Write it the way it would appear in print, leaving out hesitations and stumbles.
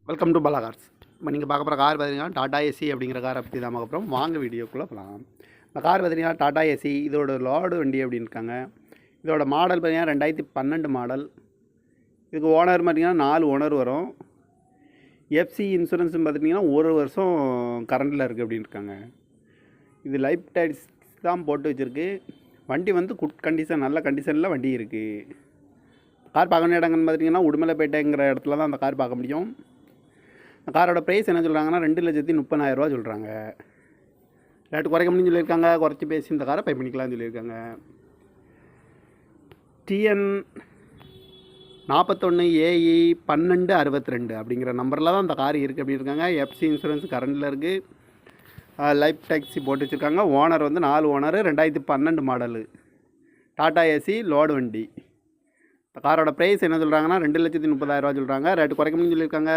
Welcome to Bala cars. இப்போ நீங்கள் பார்க்க போகிற கார் பார்த்தீங்கன்னா டாடா ஏசி அப்படிங்கிற காரை பற்றி தான் பார்க்க போகிறோம். வாங்க வீடியோக்குள்ளே போகலாம். இந்த கார் பார்த்தீங்கன்னா டாடா ஏசி, இதோட லாடு வண்டி அப்படின்னு இருக்காங்க. இதோட மாடல் பார்த்தீங்கன்னா 2012 மாடல். இதுக்கு ஓனர் பார்த்தீங்கன்னா 4 ஓனர் வரும். எஃப்சி இன்சூரன்ஸ் பார்த்துட்டிங்கன்னா 1 வருஷம் கரண்டில் இருக்குது அப்படின்னு இருக்காங்க. இது லைஃப் டைல்ஸ் தான் போட்டு வச்சுருக்கு. வண்டி வந்து குட் கண்டிஷன், நல்ல கண்டிஷனில் வண்டி இருக்குது. கார் பார்க்க வேண்டிய இடங்கன்னு பார்த்தீங்கன்னா உடுமலைப்பேட்டைங்கிற இடத்துல தான் அந்த கார் பார்க்க முடியும். இந்த காரோட ப்ரைஸ் என்ன சொல்கிறாங்கன்னா 2,30,000 சொல்கிறாங்க. ரேட்டு குறைக்க முடியும்னு சொல்லியிருக்காங்க. குறைச்சி பேசி இந்த காரை பை பண்ணிக்கலாம்னு சொல்லியிருக்காங்க. TN 41 AE 1262 அப்படிங்கிற நம்பரில் தான் இந்த கார் இருக்குது அப்படின்னு இருக்காங்க. எஃப்சி இன்சூரன்ஸ் கரண்டில் இருக்குது. லைஃப் டாக்ஸி போட்டு வச்சுருக்காங்க. ஓனர் வந்து 4 owner, 2012 model, Tata AC load வண்டி. இந்த காரோட ப்ரைஸ் என்ன சொல்கிறாங்கன்னா 2,30,000 சொல்கிறாங்க. ரேட்டு குறைக்க முடியும்னு சொல்லியிருக்காங்க.